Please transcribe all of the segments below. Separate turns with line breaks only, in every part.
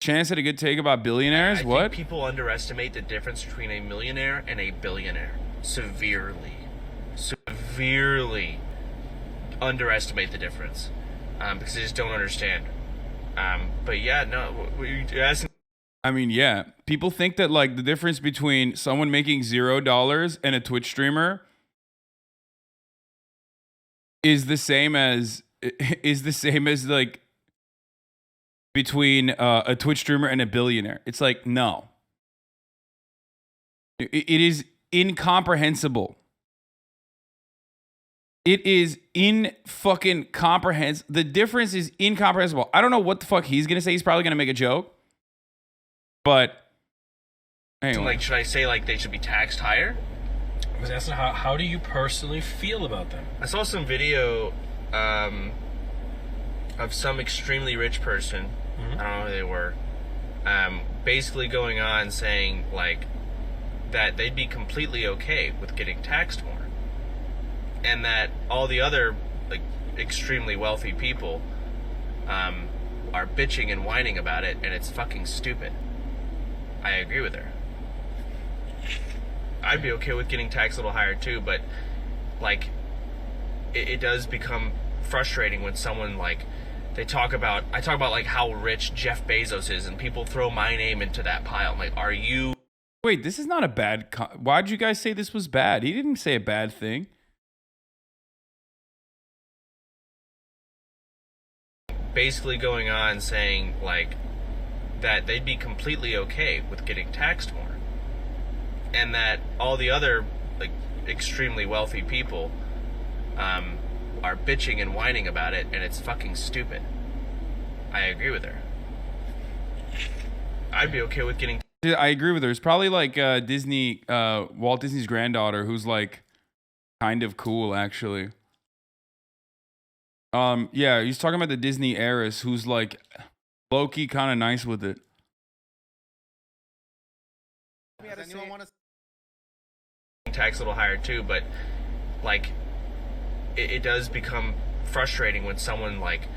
Chance had a good take about billionaires.
I
What?
think people underestimate the difference between a millionaire and a billionaire. Severely underestimate the difference because they just don't understand. But yeah, no, you're asking.
I mean, yeah. People think that like the difference between someone making $0 and a Twitch streamer is the same as like between a Twitch streamer and a billionaire. It's like, no. It is incomprehensible. It is fucking comprehensible. The difference is incomprehensible. I don't know what the fuck he's gonna say. He's probably gonna make a joke. But anyway.
Like, should I say like they should be taxed higher?
I was asking how do you personally feel about them?
I saw some video of some extremely rich person. I don't know who they were. Basically going on saying like that they'd be completely okay with getting taxed more, and that all the other like extremely wealthy people are bitching and whining about it, and it's fucking stupid. I agree with her. I'd be okay with getting taxed a little higher too, but like it does become frustrating when someone like I talk about like how rich Jeff Bezos is, and people throw my name into that pile. I'm like, are you?
Wait, this is not a bad. Why'd you guys say this was bad? He didn't say a bad thing.
Basically going on saying like that they'd be completely okay with getting taxed more, and that all the other like extremely wealthy people are bitching and whining about it, and it's fucking stupid. I agree with her. I'd be okay with getting.
I agree with her. It's probably like Disney, Walt Disney's granddaughter, who's like kind of cool, actually. Yeah, he's talking about the Disney heiress, who's like low-key kind of nice with it.
Does anyone want to tax a little higher too? But like, it does become frustrating when someone like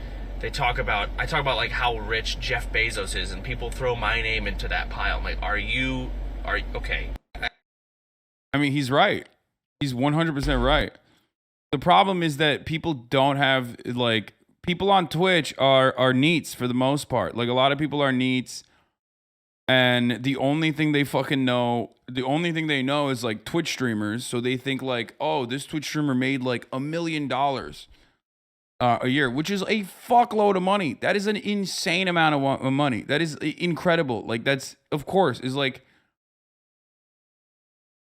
I talk about like how rich Jeff Bezos is, and people throw my name into that pile. I'm like, are you okay?
I mean, he's right. He's 100% right. The problem is that people don't have like people on Twitch are neats for the most part. Like a lot of people are neats, and the only thing they fucking know, the only thing they know is like Twitch streamers. So they think like, oh, this Twitch streamer made like $1 million a year, which is a fuckload of money. That is an insane amount of money. That is incredible. Like that's, of course, is like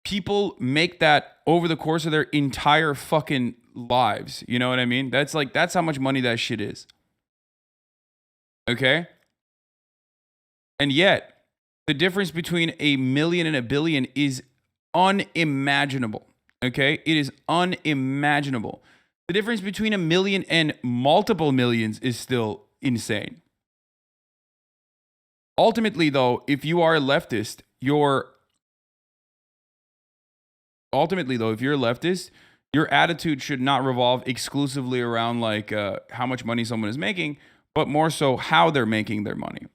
people make that over the course of their entire fucking lives. You know what I mean? That's like, that's how much money that shit is. Okay? And yet, the difference between $1 million and $1 billion is unimaginable. Okay? It is unimaginable. The difference between $1 million and multiple millions is still insane. Ultimately, though, if you are a leftist, your attitude should not revolve exclusively around like how much money someone is making, but more so how they're making their money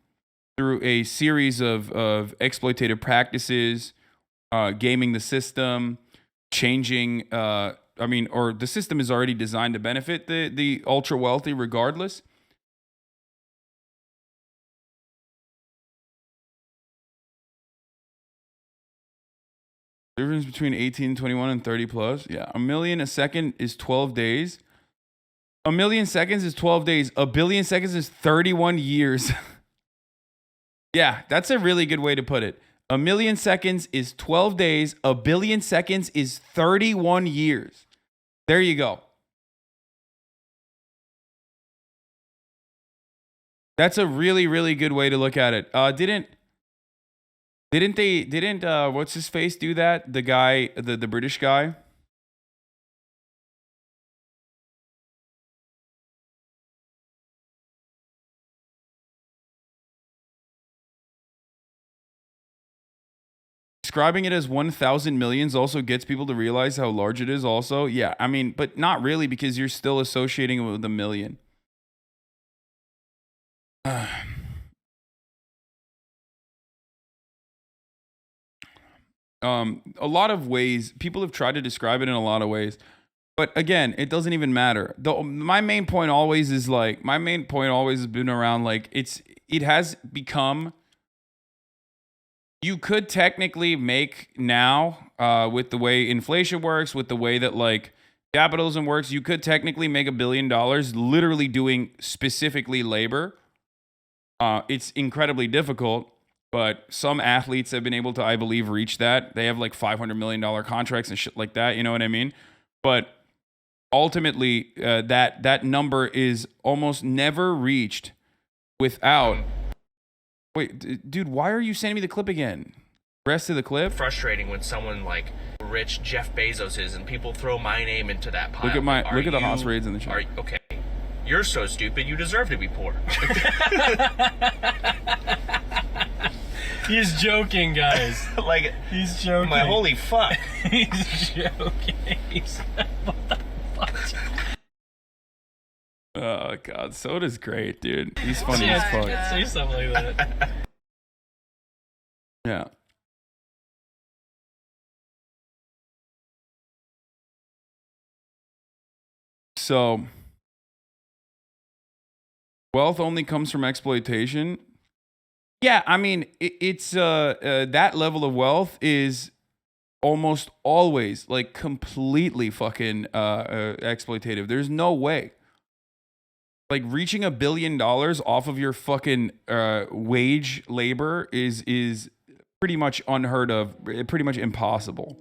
through a series of exploitative practices, gaming the system, changing. Or the system is already designed to benefit the ultra wealthy regardless. Difference between 18, 21, and 30 plus. Yeah. 1 million a second is 12 days. 1 million seconds is 12 days. 1 billion seconds is 31 years. Yeah, that's a really good way to put it. 1 million seconds is 12 days. 1 billion seconds is 31 years. There you go. That's a really, really good way to look at it. Didn't what's his face do that? The guy, the British guy? Describing it as 1,000 millions also gets people to realize how large it is also. Yeah, I mean, but not really, because you're still associating it with a million. A lot of ways people have tried to describe it in a lot of ways, but again, it doesn't even matter. My main point always has been around like it has become. You could technically make now, with the way inflation works, with the way that like capitalism works, you could technically make $1 billion literally doing specifically labor. It's incredibly difficult, but some athletes have been able to, I believe, reach that. They have like $500 million contracts and shit like that. You know what I mean? But ultimately, that number is almost never reached without. Wait, dude, why are you sending me the clip again? Rest of the clip?
Frustrating when someone like rich Jeff Bezos is and people throw my name into that pile.
Look at the Haas raids in the chat.
Okay. You're so stupid, you deserve to be poor.
He's joking, guys.
Like,
he's joking.
My holy fuck.
He's joking. What the fuck?
Oh god, Soda's great, dude. He's funny as fuck.
Say something like that.
Yeah. So, wealth only comes from exploitation. Yeah, I mean, it's that level of wealth is almost always like completely fucking exploitative. There's no way. Like reaching $1 billion off of your fucking wage labor is pretty much unheard of, pretty much impossible.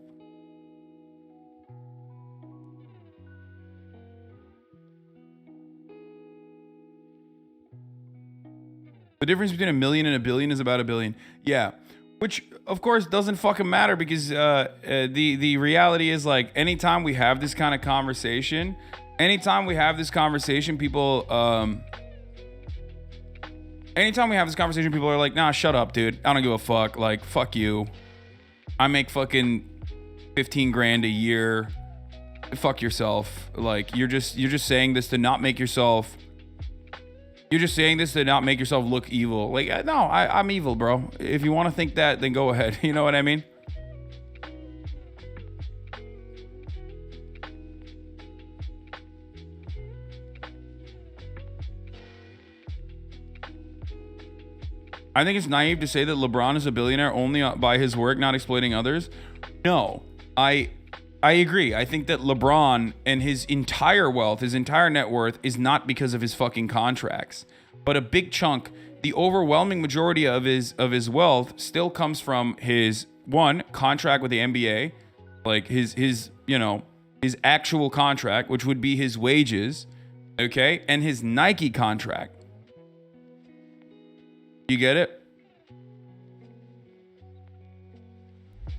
The difference between $1 million and $1 billion is about $1 billion. Yeah, which of course doesn't fucking matter because the reality is like anytime we have this kind of conversation. Anytime we have this conversation, people are like, nah, shut up, dude. I don't give a fuck. Like, fuck you. I make fucking 15 grand a year. Fuck yourself. Like, you're just saying this to not make yourself. You're just saying this to not make yourself look evil. Like, no, I'm evil, bro. If you want to think that, then go ahead. You know what I mean? I think it's naive to say that LeBron is a billionaire only by his work, not exploiting others. No, I agree. I think that LeBron and his entire wealth, his entire net worth is not because of his fucking contracts, but a big chunk, the overwhelming majority of his wealth still comes from his contract with the NBA, like his actual contract, which would be his wages, okay, and his Nike contract. You get it?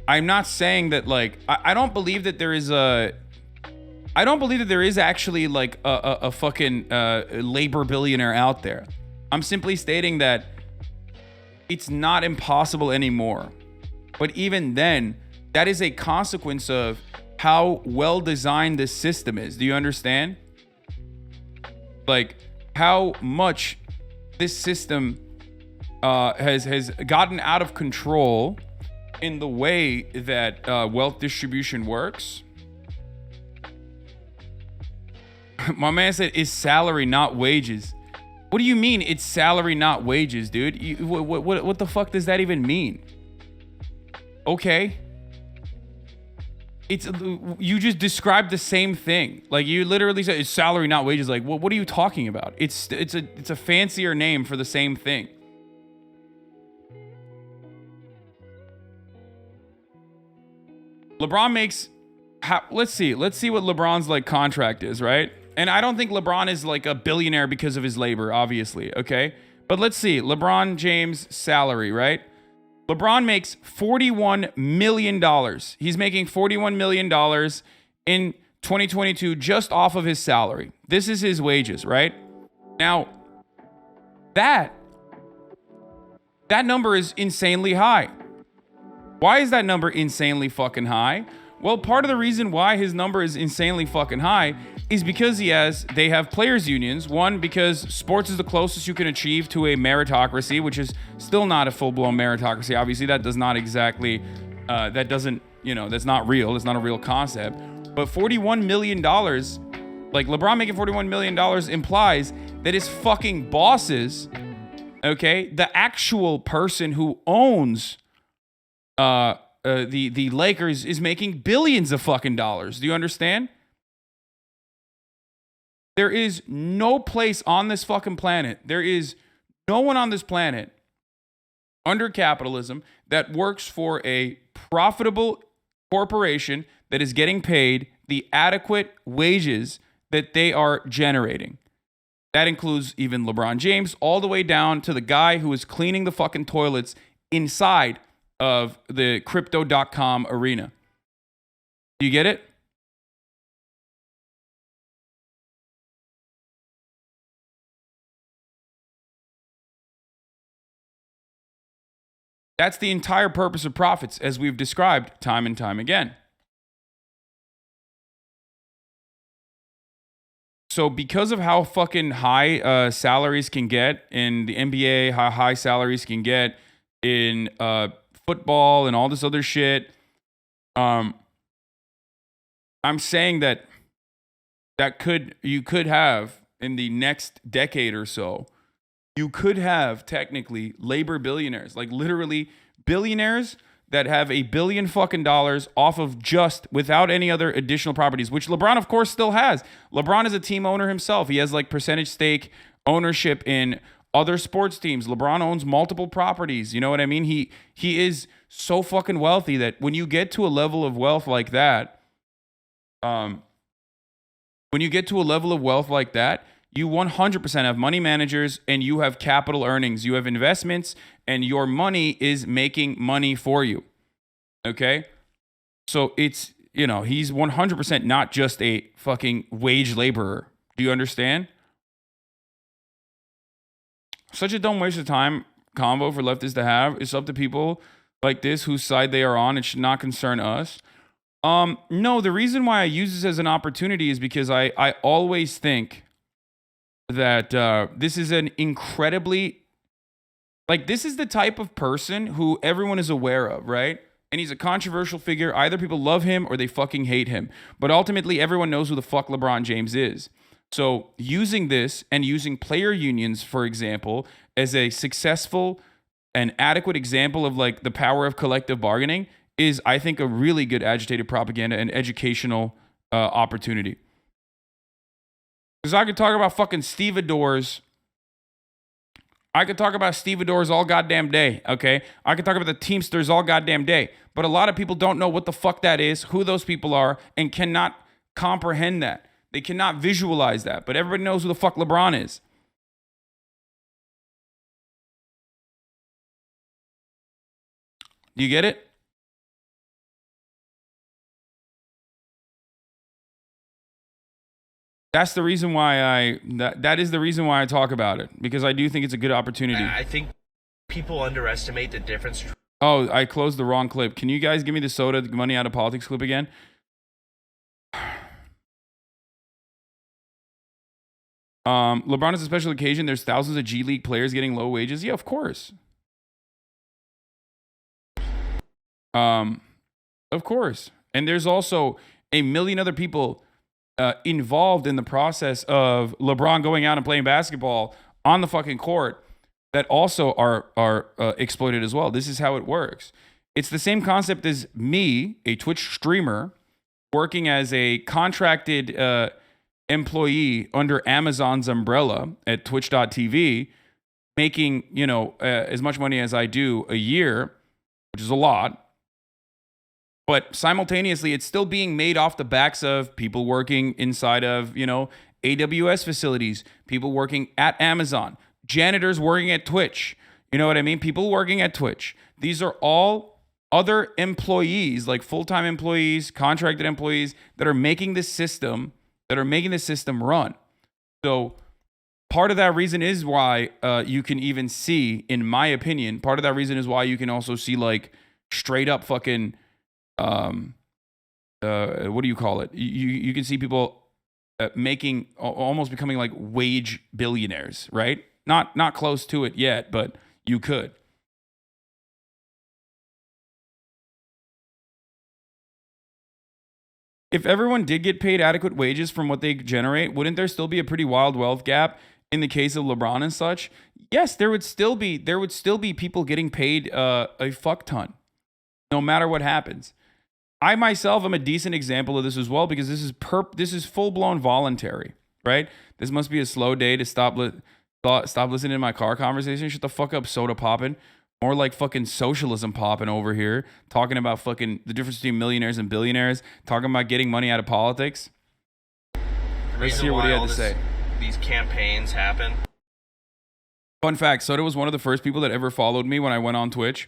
I'm not saying that like I don't believe that there is actually like a fucking labor billionaire out there. I'm simply stating that it's not impossible anymore. But even then, that is a consequence of how well designed this system is. Do you understand? Like how much this system has gotten out of control in the way that wealth distribution works. My man said, "Is salary not wages?" What do you mean it's salary not wages, dude? What the fuck does that even mean? Okay. You just described the same thing. Like you literally said it's salary not wages. Like what are you talking about? It's a fancier name for the same thing. LeBron makes, let's see what LeBron's like contract is, right? And I don't think LeBron is like a billionaire because of his labor, obviously, okay? But let's see, LeBron James' salary, right? LeBron makes $41 million. He's making $41 million in 2022 just off of his salary. This is his wages, right? Now, that number is insanely high. Why is that number insanely fucking high? Well, part of the reason why his number is insanely fucking high is because they have players unions. One, because sports is the closest you can achieve to a meritocracy, which is still not a full-blown meritocracy. Obviously, that does not exactly that doesn't, that's not real. It's not a real concept. But $41 million, like LeBron making $41 million implies that his fucking bosses, okay, the actual person who owns the Lakers is making billions of fucking dollars. Do you understand? There is no place on this fucking planet. There is no one on this planet under capitalism that works for a profitable corporation that is getting paid the adequate wages that they are generating. That includes even LeBron James, all the way down to the guy who is cleaning the fucking toilets inside of the crypto.com arena. Do you get it? That's the entire purpose of profits, as we've described time and time again. So because of how fucking high salaries can get in the NBA, how high salaries can get in football and all this other shit, I'm saying that you could have in the next decade or so, you could have technically labor billionaires, like literally billionaires that have $1 billion fucking dollars off of just without any other additional properties, which LeBron, of course, still has. LeBron is a team owner himself. He has like percentage stake ownership in other sports teams. LeBron owns multiple properties. You know what I mean? He is so fucking wealthy that when you get to a level of wealth like that, you 100% have money managers and you have capital earnings. You have investments and your money is making money for you. Okay? So it's, he's 100% not just a fucking wage laborer. Do you understand? Such a dumb waste of time convo for leftists to have. It's up to people like this whose side they are on. It should not concern us. No, the reason why I use this as an opportunity is because I always think that this is an incredibly, this is the type of person who everyone is aware of, right? And he's a controversial figure. Either people love him or they fucking hate him. But ultimately, everyone knows who the fuck LeBron James is. So using this and using player unions, for example, as a successful and adequate example of like the power of collective bargaining is, I think, a really good agitated propaganda and educational opportunity. Because I could talk about fucking stevedores. I could talk about stevedores all goddamn day, okay? I could talk about the Teamsters all goddamn day. But a lot of people don't know what the fuck that is, who those people are, and cannot comprehend that. They cannot visualize that. But everybody knows who the fuck LeBron is. Do you get it? That's the reason why that is the reason why I talk about it, because I do think it's a good opportunity.
I think people underestimate the difference.
Oh, I closed the wrong clip. Can you guys give me the soda, the money out of politics clip again? LeBron is a special occasion. There's thousands of G League players getting low wages. Yeah, of course. Of course. And there's also a million other people involved in the process of LeBron going out and playing basketball on the fucking court that also are exploited as well. This is how it works. It's the same concept as me, a Twitch streamer, working as a contracted employee under Amazon's umbrella at twitch.tv, making, as much money as I do a year, which is a lot. But simultaneously, it's still being made off the backs of people working inside of, AWS facilities, people working at Amazon, janitors working at Twitch. You know what I mean? People working at Twitch. These are all other employees, like full-time employees, contracted employees that are making this system, run. So part of that reason is why you can even see, in my opinion, part of that reason is why you can also see like straight up fucking what do you call it? You can see people making, almost becoming like wage billionaires, right? Not close to it yet, but you could. If everyone did get paid adequate wages from what they generate, wouldn't there still be a pretty wild wealth gap in the case of LeBron and such? Yes, there would still be people getting paid a fuck ton, no matter what happens. I myself am a decent example of this as well, because this is full blown voluntary, right? This must be a slow day to stop listening to my car conversation. Shut the fuck up, Sodapoppin. More like fucking socialism popping over here, talking about fucking the difference between millionaires and billionaires, talking about getting money out of politics. Let's hear what he had to say.
These campaigns happen.
Fun fact, Soda was one of the first people that ever followed me when I went on Twitch.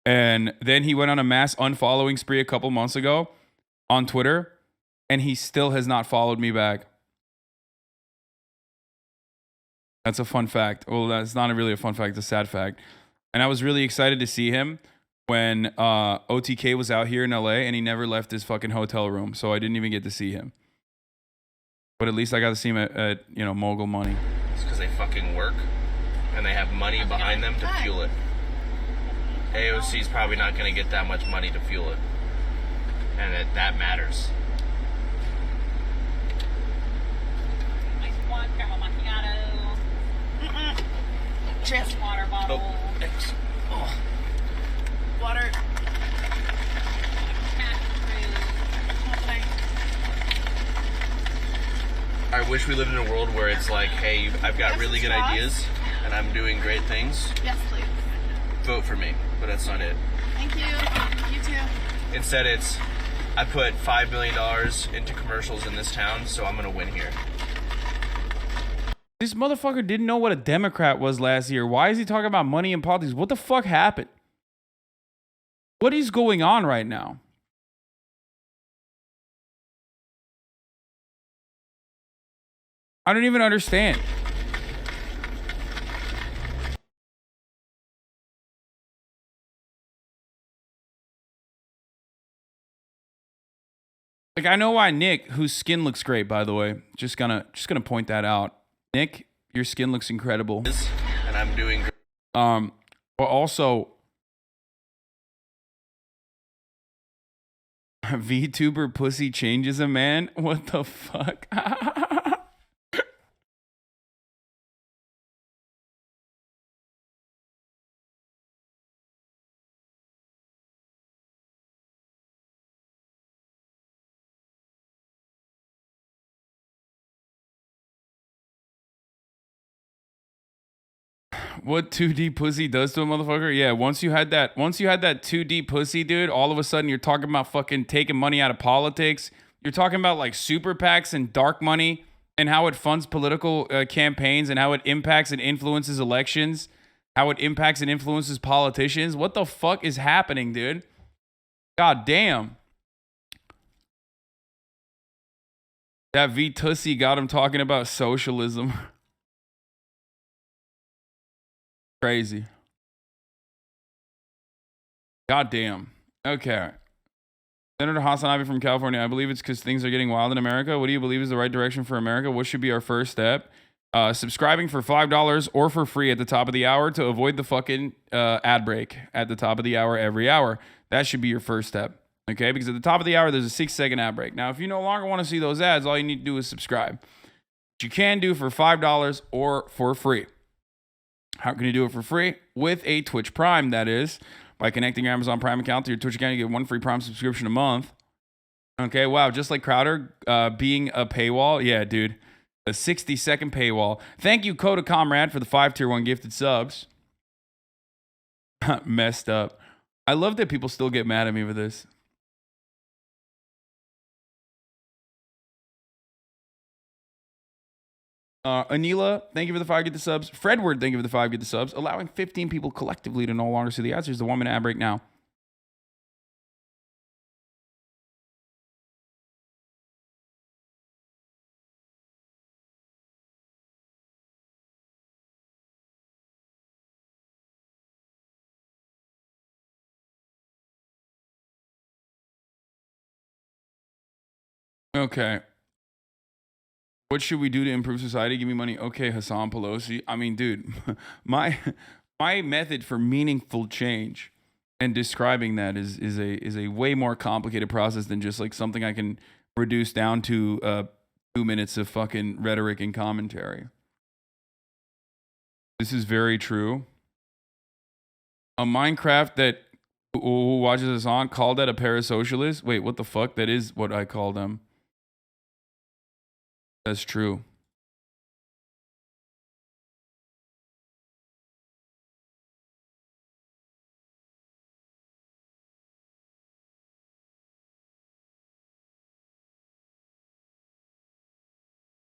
And then he went on a mass unfollowing spree a couple months ago on Twitter, and he still has not followed me back. That's a fun fact. Well, that's not really a fun fact, it's a sad fact. And I was really excited to see him when OTK was out here in LA, and he never left his fucking hotel room, so I didn't even get to see him. But at least I got to see him at Mogul Money.
It's because they fucking work, and they have money behind them to fuel it. AOC's probably not going to get that much money to fuel it, and that matters.
Nice one, caramel macchiato. Cheers. Water bottle.
Oh, thanks. Oh.
Water.
I wish we lived in a world where it's like, hey, I've got really good ideas, and I'm doing great things.
Yes, please.
Vote for me, but that's not it.
Thank you. You too.
Instead, it's, I put $5 million into commercials in this town, so I'm going to win here.
This motherfucker didn't know what a Democrat was last year. Why is he talking about money and politics? What the fuck happened? What is going on right now? I don't even understand. Like, I know why Nick, whose skin looks great, by the way, just gonna point that out. Nick, your skin looks incredible.
And I'm doing great.
But also, VTuber pussy changes a man? What the fuck? What 2D pussy does to a motherfucker? Yeah, once you had that 2D pussy, dude, all of a sudden you're talking about fucking taking money out of politics. You're talking about like super PACs and dark money and how it funds political campaigns and how it impacts and influences elections, how it impacts and influences politicians. What the fuck is happening, dude? God damn. That V-Tussy got him talking about socialism. Crazy. God damn. Okay. Senator Hasanabi from California. I believe it's because things are getting wild in America. What do you believe is the right direction for America? What should be our first step? Subscribing for $5 or for free at the top of the hour to avoid the fucking ad break at the top of the hour every hour. That should be your first step. Okay? Because at the top of the hour, there's a 6-second ad break. Now, if you no longer want to see those ads, all you need to do is subscribe. Which you can do for $5 or for free. How can you do it for free? With a Twitch Prime, that is. By connecting your Amazon Prime account to your Twitch account, you get one free Prime subscription a month. Okay, wow, just like Crowder being a paywall. Yeah, dude, a 60-second paywall. Thank you, Coda Comrade, for the 5 tier 1 gifted subs. Messed up. I love that people still get mad at me for this. Anila, thank you for the 5 get the subs. Fredward, thank you for the 5 get the subs. Allowing 15 people collectively to no longer see the ads. Here's the 1 minute ad break now. Okay. What should we do to improve society? Give me money. Okay, Hassan Pelosi. I mean, dude, my method for meaningful change and describing that is a way more complicated process than just like something I can reduced down to 2 minutes of fucking rhetoric and commentary. This is very true. A Minecraft that who watches this on called that a parasocialist. Wait, what the fuck? That is what I call them. That's true.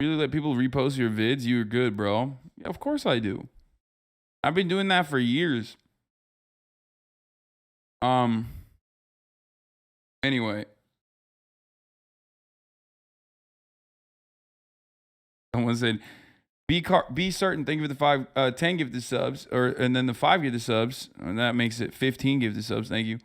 Really let people repost your vids? You're good, bro. Yeah, of course I do. I've been doing that for years. Anyway. Someone said, be certain. Thank you for the 10 gifted subs, and then the 5 gifted subs, and that makes it 15 gifted subs. Thank you.